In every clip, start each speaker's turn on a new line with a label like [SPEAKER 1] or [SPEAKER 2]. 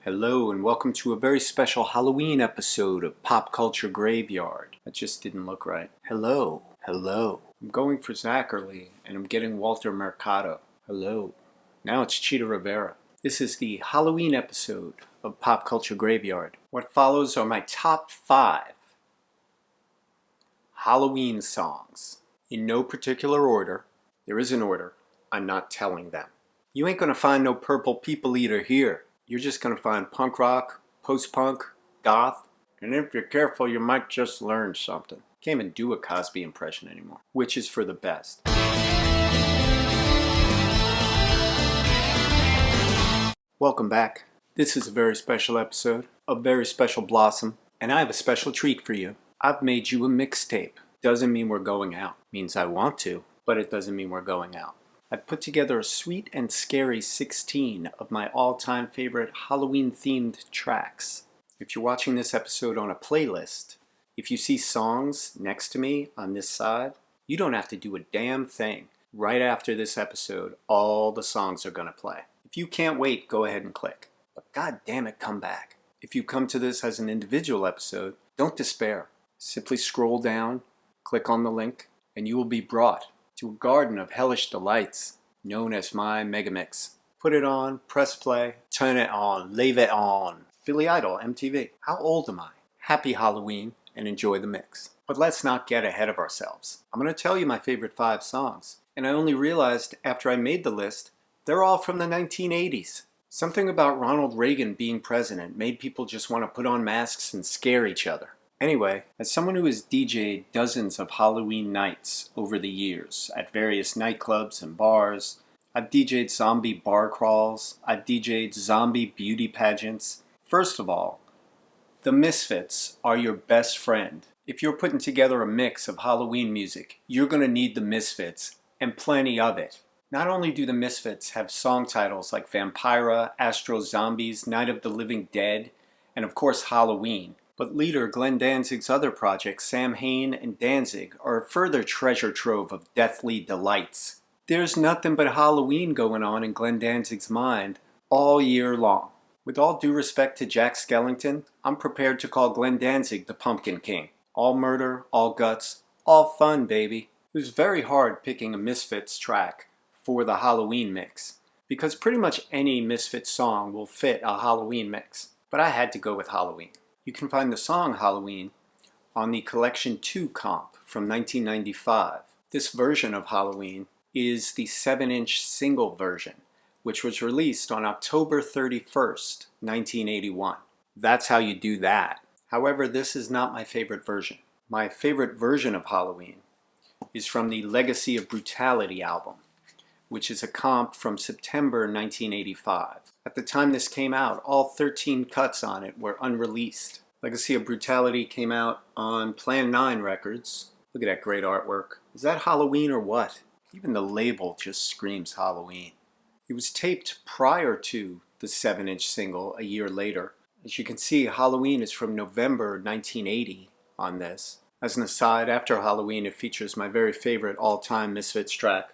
[SPEAKER 1] Hello and welcome to a very special Halloween episode of Pop Culture Graveyard. That just didn't look right. Hello. I'm going for Zachary and I'm getting Walter Mercado. Hello. Now it's Cheetah Rivera. This is the Halloween episode of Pop Culture Graveyard. What follows are my top 5 Halloween songs. In no particular order. There is an order. I'm not telling them. You ain't gonna find no Purple People Eater here. You're just gonna find punk rock, post-punk, goth, and if you're careful, you might just learn something. Can't even do a Cosby impression anymore, which is for the best. Welcome back. This is a very special episode, a very special blossom, and I have a special treat for you. I've made you a mixtape. Doesn't mean we're going out. Means I want to, but it doesn't mean we're going out. I've put together a sweet and scary 16 of my all-time favorite Halloween-themed tracks. If you're watching this episode on a playlist, if you see songs next to me on this side, you don't have to do a damn thing. Right after this episode, all the songs are going to play. If you can't wait, go ahead and click. But god damn it, come back. If you come to this as an individual episode, don't despair. Simply scroll down, click on the link, and you will be brought to a garden of hellish delights known as my Megamix. Put it on, press play, turn it on, leave it on. Billy Idol, MTV. How old am I? Happy Halloween and enjoy the mix. But let's not get ahead of ourselves. I'm going to tell you my favorite 5 songs, and I only realized after I made the list, they're all from the 1980s. Something about Ronald Reagan being president made people just want to put on masks and scare each other. Anyway, as someone who has DJed dozens of Halloween nights over the years at various nightclubs and bars, I've DJed zombie bar crawls, I've DJed zombie beauty pageants. First of all, the Misfits are your best friend. If you're putting together a mix of Halloween music, you're going to need the Misfits, and plenty of it. Not only do the Misfits have song titles like Vampira, Astro Zombies, Night of the Living Dead, and of course Halloween, but leader Glenn Danzig's other projects, Sam Hain and Danzig, are a further treasure trove of deathly delights. There's nothing but Halloween going on in Glenn Danzig's mind all year long. With all due respect to Jack Skellington, I'm prepared to call Glenn Danzig the Pumpkin King. All murder, all guts, all fun, baby. It was very hard picking a Misfits track for the Halloween mix, because pretty much any Misfits song will fit a Halloween mix. But I had to go with Halloween. You can find the song Halloween on the Collection 2 comp from 1995. This version of Halloween is the 7-inch single version, which was released on October 31st, 1981. That's how you do that. However, this is not my favorite version. My favorite version of Halloween is from the Legacy of Brutality album, which is a comp from September 1985. At the time this came out, all 13 cuts on it were unreleased. Legacy of Brutality came out on Plan 9 Records. Look at that great artwork. Is that Halloween or what? Even the label just screams Halloween. It was taped prior to the 7-inch single a year later. As you can see, Halloween is from November 1980 on this. As an aside, after Halloween it features my very favorite all-time Misfits track,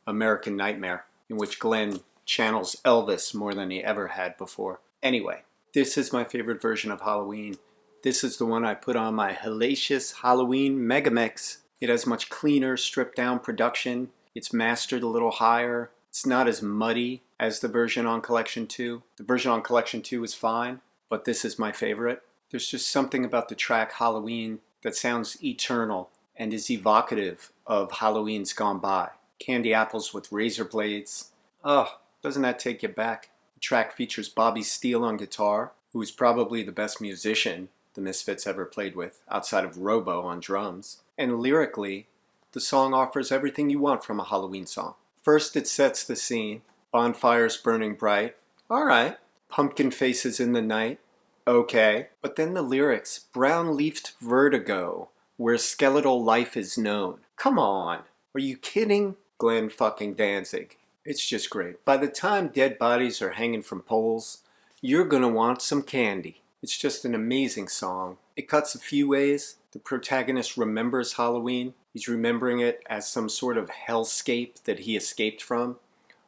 [SPEAKER 1] American Nightmare, in which Glenn channels Elvis more than he ever had before. Anyway, this is my favorite version of Halloween. This is the one I put on my hellacious Halloween Megamix. It has much cleaner, stripped down production. It's mastered a little higher. It's not as muddy as the version on Collection 2. The version on Collection 2 is fine, but this is my favorite. There's just something about the track Halloween that sounds eternal and is evocative of Halloween's gone by. Candy apples with razor blades. Oh, doesn't that take you back? The track features Bobby Steele on guitar, who is probably the best musician the Misfits ever played with, outside of Robo on drums. And lyrically, the song offers everything you want from a Halloween song. First, it sets the scene. Bonfires burning bright. Alright. Pumpkin faces in the night. Okay. But then the lyrics, brown-leafed vertigo, where skeletal life is known. Come on. Are you kidding? Glenn fucking Danzig. It's just great. By the time dead bodies are hanging from poles, you're gonna want some candy. It's just an amazing song. It cuts a few ways. The protagonist remembers Halloween. He's remembering it as some sort of hellscape that he escaped from.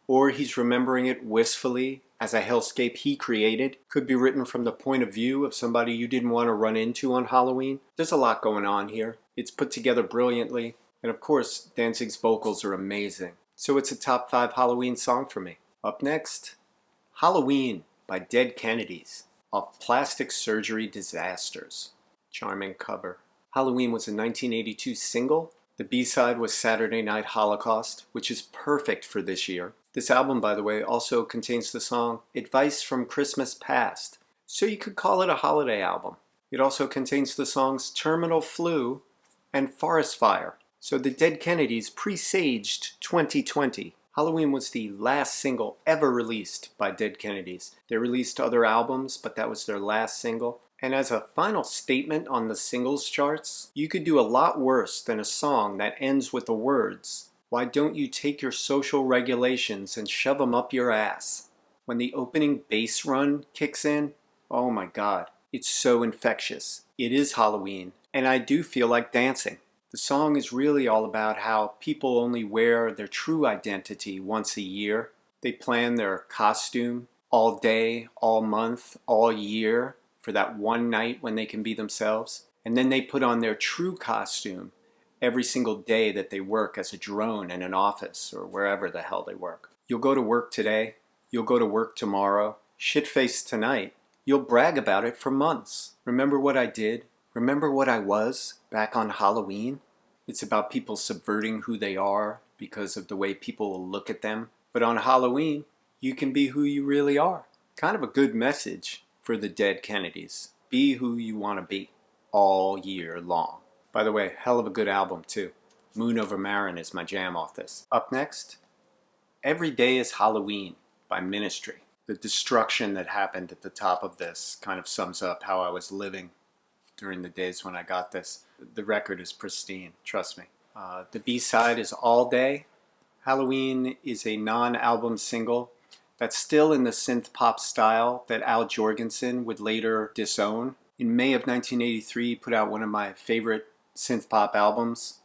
[SPEAKER 1] Or he's remembering it wistfully as a hellscape he created. Could be written from the point of view of somebody you didn't want to run into on Halloween. There's a lot going on here. It's put together brilliantly. And of course, Danzig's vocals are amazing. So it's a top 5 Halloween song for me. Up next, Halloween by Dead Kennedys off Plastic Surgery Disasters. Charming cover. Halloween was a 1982 single. The B-side was Saturday Night Holocaust, which is perfect for this year. This album, by the way, also contains the song Advice from Christmas Past, so you could call it a holiday album. It also contains the songs Terminal Flu and Forest Fire. So the Dead Kennedys presaged 2020. Halloween was the last single ever released by Dead Kennedys. They released other albums, but that was their last single. And as a final statement on the singles charts, you could do a lot worse than a song that ends with the words, "Why don't you take your social regulations and shove them up your ass?" When the opening bass run kicks in, oh my god, it's so infectious. It is Halloween, and I do feel like dancing. The song is really all about how people only wear their true identity once a year. They plan their costume all day, all month, all year for that one night when they can be themselves. And then they put on their true costume every single day that they work as a drone in an office or wherever the hell they work. You'll go to work today. You'll go to work tomorrow. Shit-faced tonight. You'll brag about it for months. Remember what I did? Remember what I was back on Halloween? It's about people subverting who they are because of the way people will look at them. But on Halloween, you can be who you really are. Kind of a good message for the Dead Kennedys. Be who you want to be all year long. By the way, hell of a good album too. Moon Over Marin is my jam off this. Up next, Every Day is Halloween by Ministry. The destruction that happened at the top of this kind of sums up how I was living during the days when I got this. The record is pristine, trust me. The B-side is All Day. Halloween is a non-album single that's still in the synth pop style that Al Jourgensen would later disown. In May of 1983, he put out one of my favorite synth pop albums,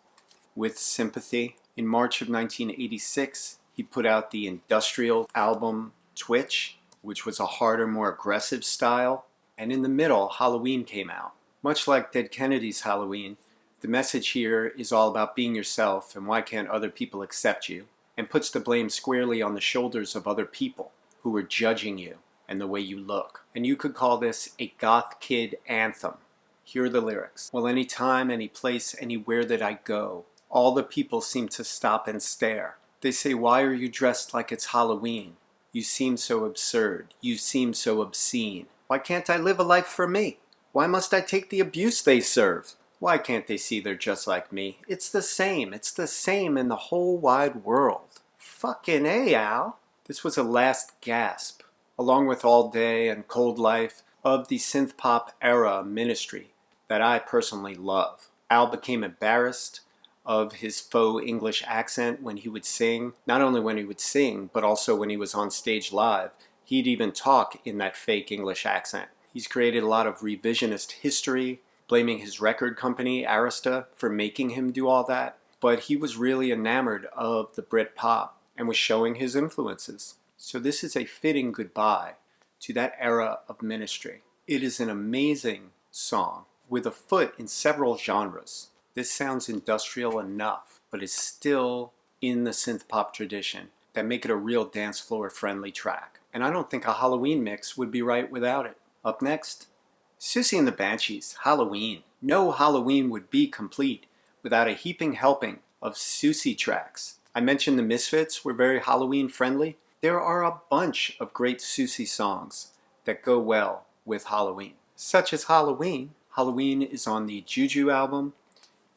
[SPEAKER 1] With Sympathy. In March of 1986, he put out the industrial album Twitch, which was a harder, more aggressive style. And in the middle, Halloween came out. Much like Dead Kennedys' Halloween, the message here is all about being yourself and why can't other people accept you, and puts the blame squarely on the shoulders of other people who are judging you and the way you look. And you could call this a goth kid anthem. Here are the lyrics. Well, any time, any place, anywhere that I go, all the people seem to stop and stare. They say, why are you dressed like it's Halloween? You seem so absurd. You seem so obscene. Why can't I live a life for me? Why must I take the abuse they serve? Why can't they see they're just like me? It's the same. It's the same in the whole wide world. Fucking A, Al. This was a last gasp, along with All Day and Cold Life, of the synth pop era Ministry that I personally love. Al became embarrassed of his faux English accent when he would sing. Not only when he would sing, but also when he was on stage live. He'd even talk in that fake English accent. He's created a lot of revisionist history, blaming his record company, Arista, for making him do all that. But he was really enamored of the Brit pop and was showing his influences. So this is a fitting goodbye to that era of Ministry. It is an amazing song with a foot in several genres. This sounds industrial enough, but is still in the synth pop tradition that make it a real dance floor friendly track. And I don't think a Halloween mix would be right without it. Up next, Siouxsie and the Banshees, Halloween. No Halloween would be complete without a heaping helping of Siouxsie tracks. I mentioned the Misfits were very Halloween friendly. There are a bunch of great Siouxsie songs that go well with Halloween, such as Halloween. Halloween is on the Juju album.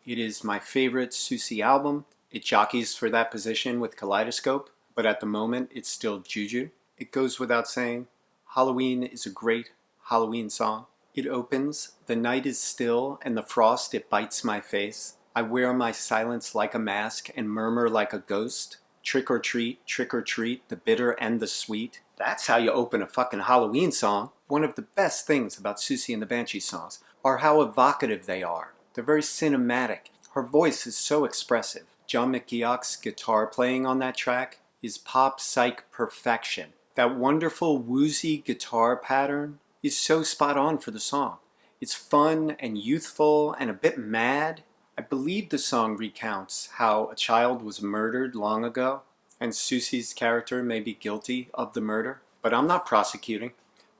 [SPEAKER 1] It is my favorite Siouxsie album. It jockeys for that position with Kaleidoscope, but at the moment it's still Juju. It goes without saying, Halloween is a great Halloween song. It opens, the night is still and the frost it bites my face. I wear my silence like a mask and murmur like a ghost. Trick or treat, the bitter and the sweet. That's how you open a fucking Halloween song. One of the best things about Siouxsie and the Banshees songs are how evocative they are. They're very cinematic. Her voice is so expressive. John McGeoch's guitar playing on that track is pop psych perfection. That wonderful woozy guitar pattern is so spot on for the song. It's fun and youthful and a bit mad. I believe the song recounts how a child was murdered long ago, and Siouxsie's character may be guilty of the murder. But I'm not prosecuting,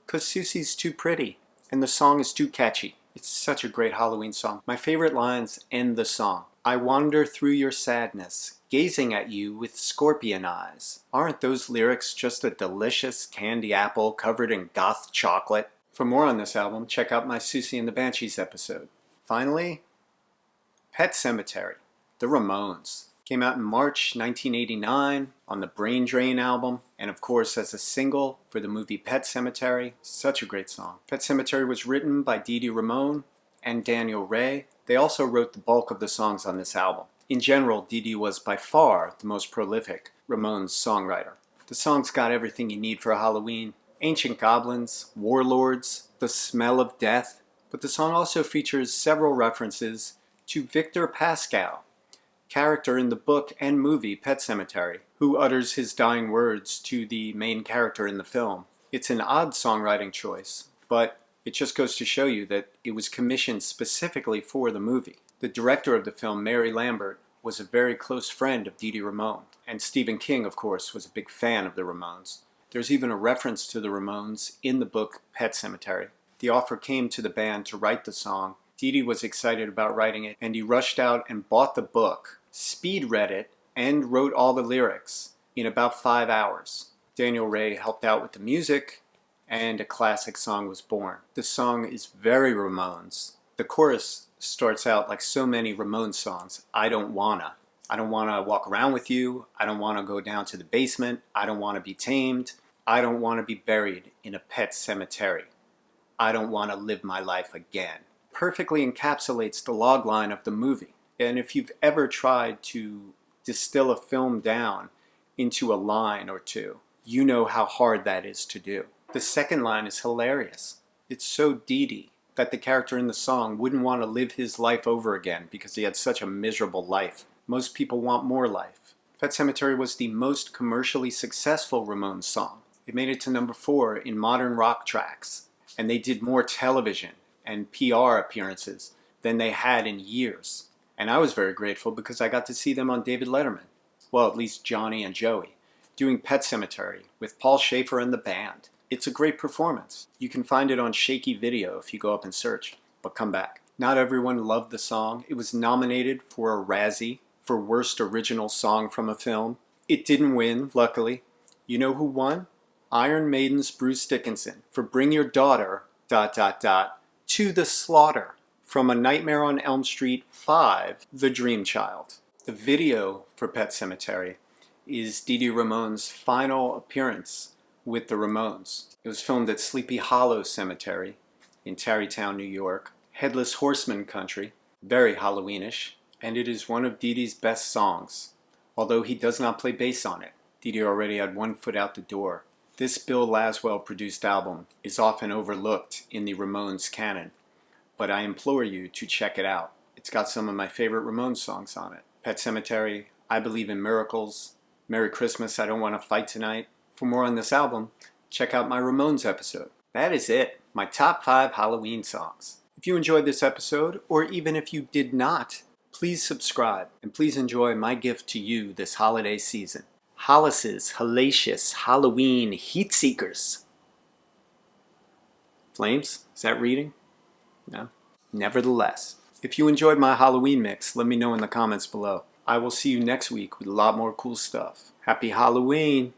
[SPEAKER 1] because Siouxsie's too pretty, and the song is too catchy. It's such a great Halloween song. My favorite lines end the song. I wander through your sadness, gazing at you with scorpion eyes. Aren't those lyrics just a delicious candy apple covered in goth chocolate? For more on this album, check out my Siouxsie and the Banshees episode. Finally, Pet Sematary, the Ramones. Came out in March 1989 on the Brain Drain album, and of course as a single for the movie Pet Sematary. Such a great song. Pet Sematary was written by Dee Dee Ramone and Daniel Ray. They also wrote the bulk of the songs on this album. In general, Dee Dee was by far the most prolific Ramones songwriter. The song's got everything you need for a Halloween. Ancient goblins, warlords, the smell of death. But the song also features several references to Victor Pascal, character in the book and movie Pet Sematary, who utters his dying words to the main character in the film. It's an odd songwriting choice, but it just goes to show you that it was commissioned specifically for the movie. The director of the film, Mary Lambert, was a very close friend of Dee Dee Ramone, and Stephen King, of course, was a big fan of the Ramones. There's even a reference to the Ramones in the book Pet Sematary. The offer came to the band to write the song. Dee Dee was excited about writing it, and he rushed out and bought the book, speed read it, and wrote all the lyrics in about 5 hours. Daniel Ray helped out with the music, and a classic song was born. The song is very Ramones. The chorus starts out like so many Ramones songs. I don't wanna walk around with you. I don't wanna go down to the basement. I don't wanna be tamed. I don't wanna be buried in a pet cemetery. I don't wanna live my life again. Perfectly encapsulates the log line of the movie. And if you've ever tried to distill a film down into a line or two, you know how hard that is to do. The second line is hilarious. It's so Dee Dee that the character in the song wouldn't want to live his life over again because he had such a miserable life. Most people want more life. Pet Sematary was the most commercially successful Ramones song. It made it to number 4 in modern rock tracks, and they did more television and PR appearances than they had in years. And I was very grateful because I got to see them on David Letterman. Well, at least Johnny and Joey, doing Pet Sematary with Paul Schaefer and the band. It's a great performance. You can find it on Shaky Video if you go up and search, but come back. Not everyone loved the song. It was nominated for a Razzie for Worst Original Song from a Film. It didn't win, luckily. You know who won? Iron Maiden's Bruce Dickinson for Bring Your Daughter, to the Slaughter, from A Nightmare on Elm Street 5, The Dream Child. The video for Pet Sematary is Dee Dee Ramone's final appearance with the Ramones. It was filmed at Sleepy Hollow Cemetery in Tarrytown, New York. Headless Horseman country, very Halloweenish, and it is one of Dee Dee's best songs, although he does not play bass on it. Dee Dee already had one foot out the door. This Bill Laswell produced album is often overlooked in the Ramones canon, but I implore you to check it out. It's got some of my favorite Ramones songs on it. Pet Sematary, I Believe in Miracles, Merry Christmas, I Don't Want to Fight Tonight. For more on this album, check out my Ramones episode. That is it, my top 5 Halloween songs. If you enjoyed this episode, or even if you did not, please subscribe, and please enjoy my gift to you this holiday season. Hollis's Hellacious Halloween Heat Seekers. Flames? Is that reading? No? Nevertheless, if you enjoyed my Halloween mix, let me know in the comments below. I will see you next week with a lot more cool stuff. Happy Halloween!